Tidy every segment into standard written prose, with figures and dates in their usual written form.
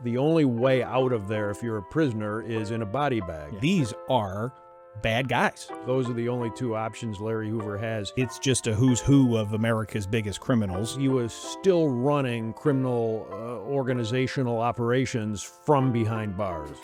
the only way out of there if you're a prisoner is in a body bag. These are bad guys. Those are the only two options Larry Hoover has. It's just a who's who of America's biggest criminals. He was still running criminal organizational operations from behind bars.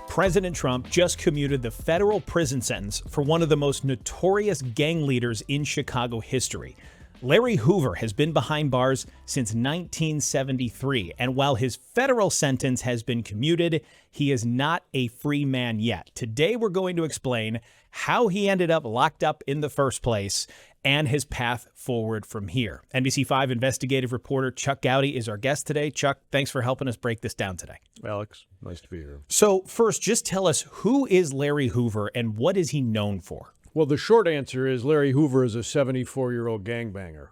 President Trump just commuted the federal prison sentence for one of the most notorious gang leaders in Chicago history. Larry Hoover has been behind bars since 1973, and while his federal sentence has been commuted, he is not a free man yet. Today, we're going to explain how he ended up locked up in the first place and his path forward from here. NBC5 investigative reporter Chuck Goudie is our guest today. Chuck, thanks for helping us break this down today. Alex, nice to be here. So first, just tell us, who is Larry Hoover and what is he known for? Well, the short answer is Larry Hoover is a 74-year-old gangbanger.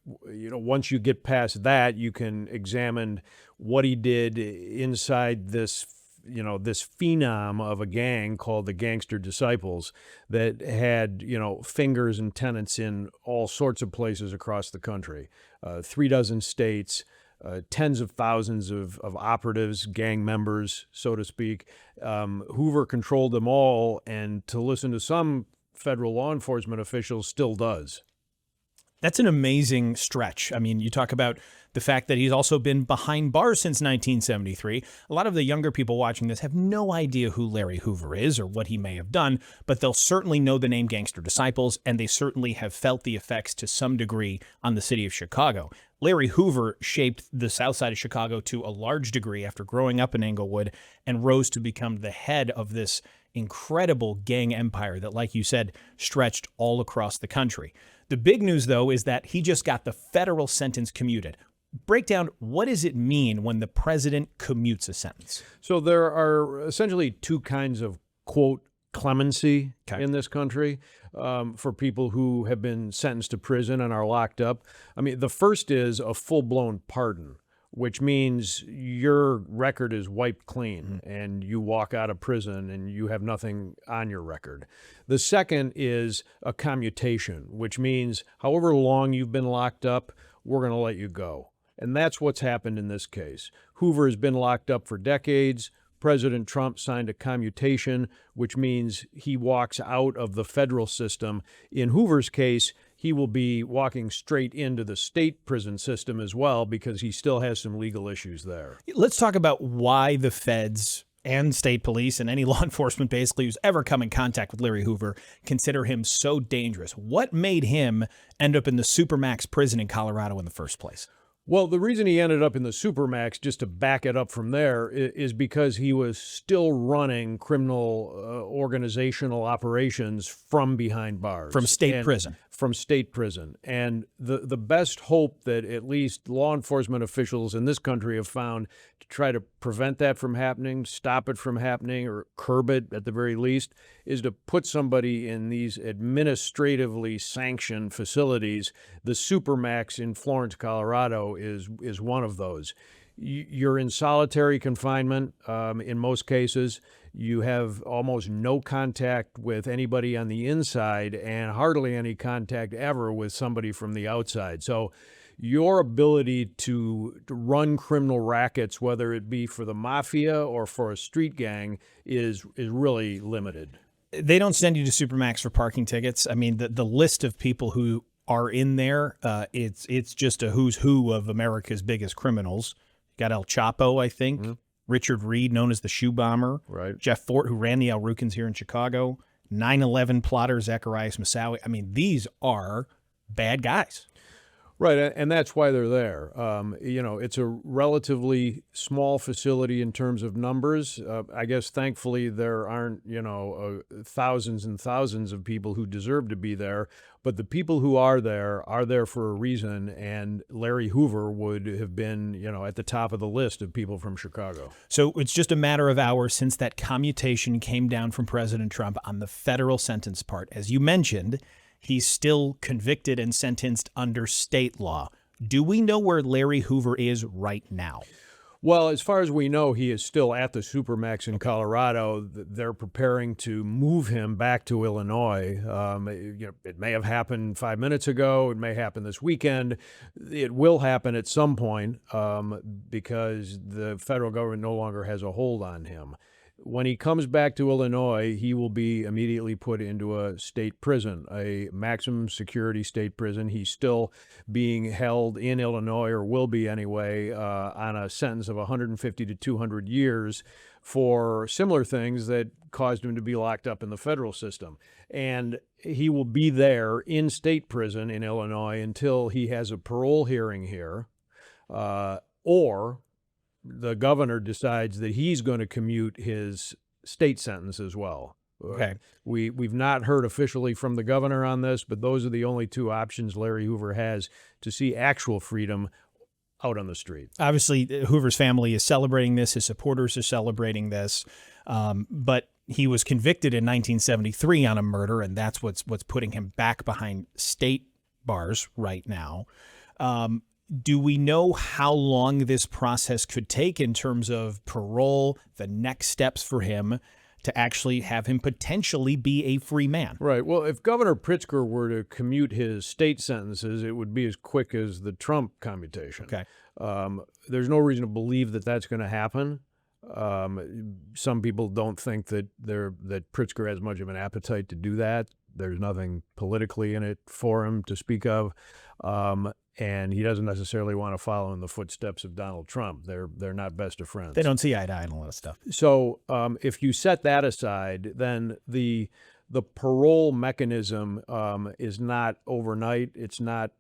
Once you get past that, you can examine what he did inside this phenom of a gang called the Gangster Disciples that had, fingers and tenants in all sorts of places across the country, 36 states, tens of thousands of operatives, gang members, so to speak. Hoover controlled them all, and to listen to some federal law enforcement officials, still does. That's an amazing stretch. I mean, you talk about the fact that he's also been behind bars since 1973. A lot of the younger people watching this have no idea who Larry Hoover is or what he may have done, but they'll certainly know the name Gangster Disciples, and they certainly have felt the effects to some degree on the city of Chicago. Larry Hoover shaped the south side of Chicago to a large degree after growing up in Englewood and rose to become the head of this incredible gang empire that, like you said, stretched all across the country. The big news, though, is that he just got the federal sentence commuted. Break down, what does it mean when the president commutes a sentence? So there are essentially two kinds of, quote, clemency in this country for people who have been sentenced to prison and are locked up. I mean, the first is a full-blown pardon, which means your record is wiped clean and you walk out of prison and you have nothing on your record. The second is a commutation, which means however long you've been locked up, we're going to let you go. And that's what's happened in this case. Hoover has been locked up for decades. President Trump signed a commutation, which means he walks out of the federal system. In Hoover's case, he will be walking straight into the state prison system as well because he still has some legal issues there. Let's talk about why the feds and state police and any law enforcement basically who's ever come in contact with Larry Hoover consider him so dangerous. What made him end up in the Supermax prison in Colorado in the first place? Well, the reason he ended up in the Supermax, just to back it up from there, is because he was still running criminal organizational operations from behind bars. From state prison. From state prison. And the best hope that at least law enforcement officials in this country have found to try to prevent that from happening, stop it from happening, or curb it at the very least, is to put somebody in these administratively sanctioned facilities. The Supermax in Florence, Colorado is one of those. You're in solitary confinement in most cases. You have almost no contact with anybody on the inside and hardly any contact ever with somebody from the outside. So your ability to run criminal rackets, whether it be for the mafia or for a street gang, is really limited. They don't send you to Supermax for parking tickets. I mean, the list of people who are in there, it's just a who's who of America's biggest criminals. You got El Chapo, I think. Mm-hmm. Richard Reed, known as the Shoe Bomber. Right. Jeff Fort, who ran the El Rukins here in Chicago. 9/11 plotter Zacharias Moussaoui. I mean, these are bad guys. Right, and that's why they're there. It's a relatively small facility in terms of numbers. I guess, thankfully, there aren't, thousands and thousands of people who deserve to be there. But the people who are there for a reason, and Larry Hoover would have been, at the top of the list of people from Chicago. So it's just a matter of hours since that commutation came down from President Trump on the federal sentence part. As you mentioned, he's still convicted and sentenced under state law. Do we know where Larry Hoover is right now? Well, as far as we know, he is still at the Supermax in Colorado. They're preparing to move him back to Illinois. It may have happened 5 minutes ago. It may happen this weekend. It will happen at some point because the federal government no longer has a hold on him. When he comes back to Illinois, he will be immediately put into a state prison, a maximum security state prison. He's still being held in Illinois, or will be anyway, on a sentence of 150 to 200 years for similar things that caused him to be locked up in the federal system. And he will be there in state prison in Illinois until he has a parole hearing here, or the governor decides that he's going to commute his state sentence as well. Okay. We've not heard officially from the governor on this, but those are the only two options Larry Hoover has to see actual freedom out on the street. Obviously, Hoover's family is celebrating this. His supporters are celebrating this. But he was convicted in 1973 on a murder, and that's what's putting him back behind state bars right now. Do we know how long this process could take in terms of parole, the next steps for him to actually have him potentially be a free man? Right. Well, if Governor Pritzker were to commute his state sentences, it would be as quick as the Trump commutation. Okay. There's no reason to believe that that's going to happen. Some people don't think that Pritzker has much of an appetite to do that. There's nothing politically in it for him to speak of. And he doesn't necessarily want to follow in the footsteps of Donald Trump. They're not best of friends. They don't see eye to eye on a lot of stuff. So if you set that aside, then the parole mechanism is not overnight. It's not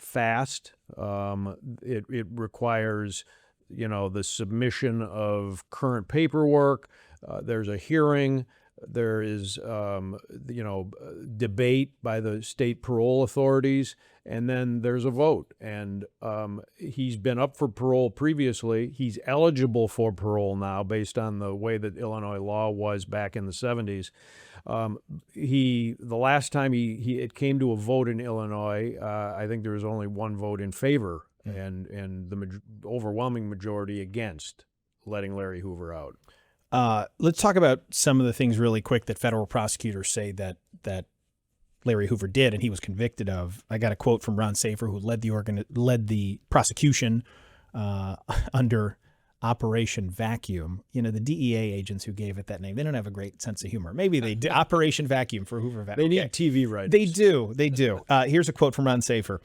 fast. It requires the submission of current paperwork. There's a hearing. There is, debate by the state parole authorities, and then there's a vote. And he's been up for parole previously. He's eligible for parole now based on the way that Illinois law was back in the 70s. The last time it came to a vote in Illinois, I think there was only one vote in favor, and the overwhelming majority against letting Larry Hoover out. Let's talk about some of the things really quick that federal prosecutors say that Larry Hoover did and he was convicted of. I got a quote from Ron Safer, who led the prosecution under Operation Vacuum. The DEA agents who gave it that name, they don't have a great sense of humor. Maybe they did. Operation Vacuum for Hoover Vacuum. They need TV writers. They do. Here's a quote from Ron Safer,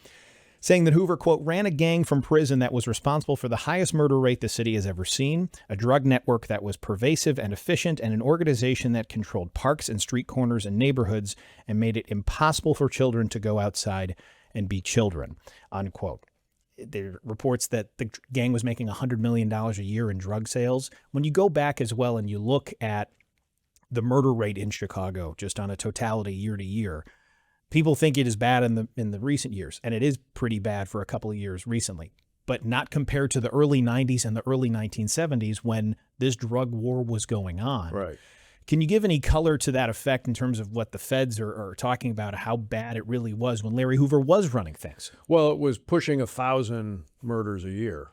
saying that Hoover, quote, ran a gang from prison that was responsible for the highest murder rate the city has ever seen, a drug network that was pervasive and efficient, and an organization that controlled parks and street corners and neighborhoods and made it impossible for children to go outside and be children, unquote. There are reports that the gang was making $100 million a year in drug sales. When you go back as well and you look at the murder rate in Chicago, just on a totality year to year, people think it is bad in the recent years, and it is pretty bad for a couple of years recently, but not compared to the early 90s and the early 1970s when this drug war was going on. Right. Can you give any color to that effect in terms of what the feds are talking about, how bad it really was when Larry Hoover was running things? Well, it was pushing 1,000 murders a year,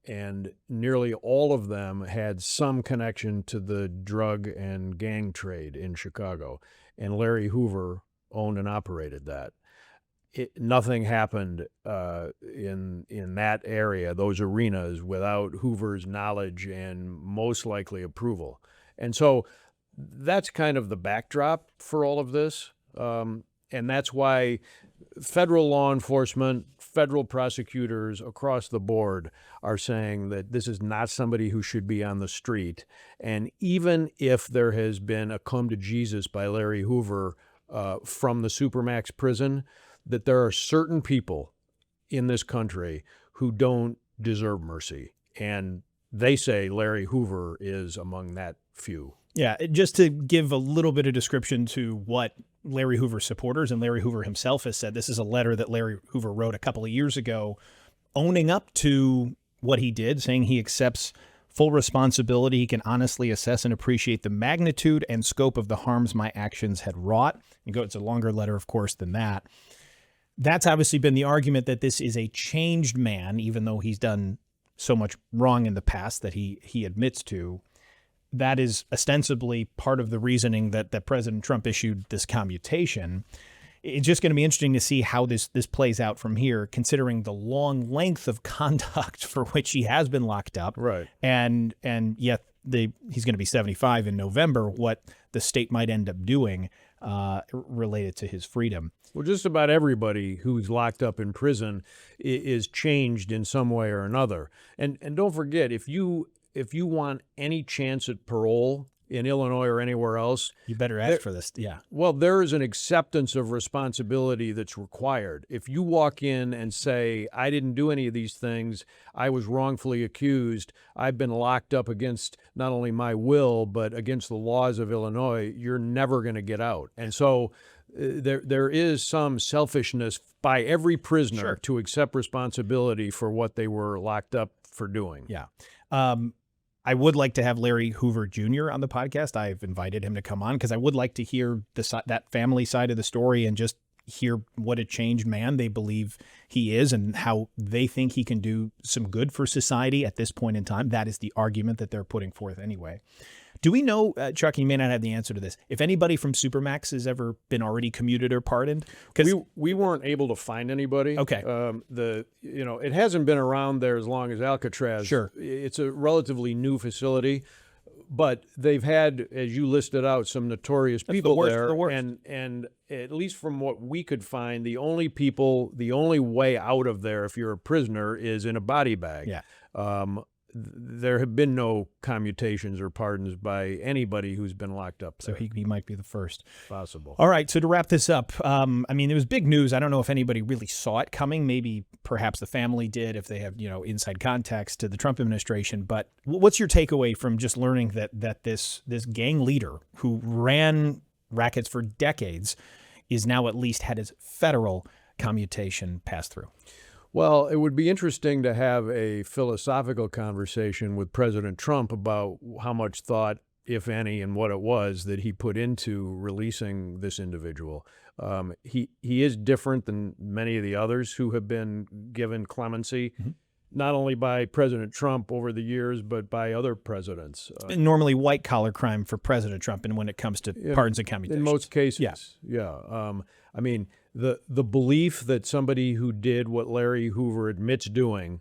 and nearly all of them had some connection to the drug and gang trade in Chicago, and Larry Hoover owned and operated that. Nothing happened in that area, those arenas, without Hoover's knowledge and most likely approval. And so that's kind of the backdrop for all of this. And that's why federal law enforcement, federal prosecutors across the board are saying that this is not somebody who should be on the street. And even if there has been a come to Jesus by Larry Hoover from the Supermax prison, that there are certain people in this country who don't deserve mercy. And they say Larry Hoover is among that few. Yeah, just to give a little bit of description to what Larry Hoover supporters and Larry Hoover himself has said, this is a letter that Larry Hoover wrote a couple of years ago, owning up to what he did, saying he accepts full responsibility. He can honestly assess and appreciate the magnitude and scope of the harms my actions had wrought. It's a longer letter, of course, than that. That's obviously been the argument that this is a changed man, even though he's done so much wrong in the past that he admits to, that is ostensibly part of the reasoning that President Trump issued this commutation. It's just going to be interesting to see how this plays out from here, considering the long length of conduct for which he has been locked up. Right. And yet he's going to be 75 in November, what the state might end up doing related to his freedom. Well, just about everybody who's locked up in prison is changed in some way or another. And don't forget, if you want any chance at parole in Illinois or anywhere else, you better ask for this. Yeah. Well, there is an acceptance of responsibility that's required. If you walk in and say, I didn't do any of these things, I was wrongfully accused, I've been locked up against not only my will, but against the laws of Illinois, you're never going to get out. And so there is some selfishness by every prisoner to accept responsibility for what they were locked up for doing. Yeah. I would like to have Larry Hoover Jr. on the podcast. I've invited him to come on because I would like to hear that family side of the story and just hear what a changed man they believe he is and how they think he can do some good for society at this point in time. That is the argument that they're putting forth anyway. Do we know, Chuck, you may not have the answer to this, if anybody from Supermax has ever been already commuted or pardoned? Because we weren't able to find anybody. Okay. It hasn't been around there as long as Alcatraz. Sure. It's a relatively new facility, but they've had, as you listed out, some notorious people there. And at least from what we could find, the only way out of there if you're a prisoner is in a body bag. Yeah. There have been no commutations or pardons by anybody who's been locked up there. So he might be the first. Possible. All right, so to wrap this up, it was big news. I don't know if anybody really saw it coming. Maybe perhaps the family did if they have, inside contacts to the Trump administration. But what's your takeaway from just learning that this gang leader who ran rackets for decades is now at least had his federal commutation passed through? Well, it would be interesting to have a philosophical conversation with President Trump about how much thought, if any, and what it was that he put into releasing this individual. He is different than many of the others who have been given clemency, not only by President Trump over the years, but by other presidents. Normally white-collar crime for President Trump, and when it comes to pardons and commutations. In most cases, yeah. The belief that somebody who did what Larry Hoover admits doing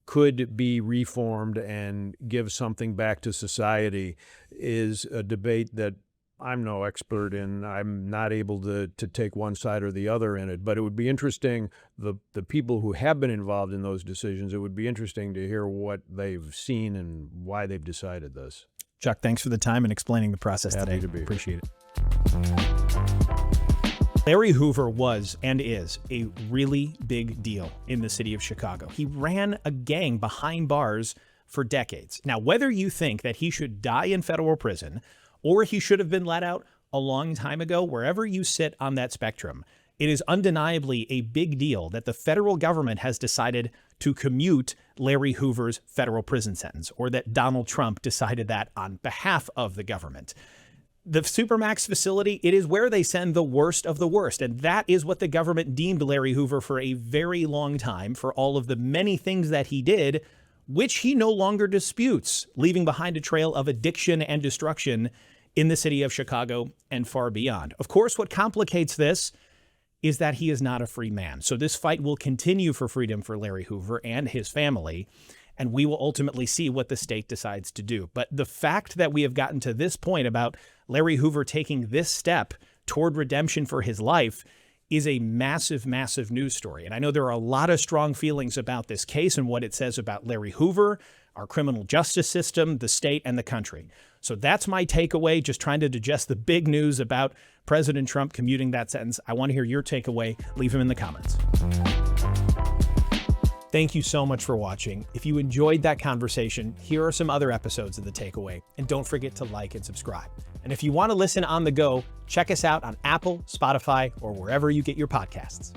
could be reformed and give something back to society is a debate that I'm no expert in. I'm not able to take one side or the other in it. But it would be interesting, the people who have been involved in those decisions, it would be interesting to hear what they've seen and why they've decided this. Chuck, thanks for the time and explaining the process today. Happy to be here. Appreciate it. Larry Hoover was and is a really big deal in the city of Chicago. He ran a gang behind bars for decades. Now, whether you think that he should die in federal prison or he should have been let out a long time ago, wherever you sit on that spectrum, it is undeniably a big deal that the federal government has decided to commute Larry Hoover's federal prison sentence, or that Donald Trump decided that on behalf of the government. The Supermax facility, it is where they send the worst of the worst. And that is what the government deemed Larry Hoover for a very long time, for all of the many things that he did, which he no longer disputes, leaving behind a trail of addiction and destruction in the city of Chicago and far beyond. Of course, what complicates this is that he is not a free man. So this fight will continue for freedom for Larry Hoover and his family, and we will ultimately see what the state decides to do. But the fact that we have gotten to this point about Larry Hoover taking this step toward redemption for his life is a massive, massive news story. And I know there are a lot of strong feelings about this case and what it says about Larry Hoover, our criminal justice system, the state, and the country. So that's my takeaway, just trying to digest the big news about President Trump commuting that sentence. I want to hear your takeaway. Leave them in the comments. Thank you so much for watching. If you enjoyed that conversation, here are some other episodes of The Takeaway. And don't forget to like and subscribe. And if you want to listen on the go, check us out on Apple, Spotify, or wherever you get your podcasts.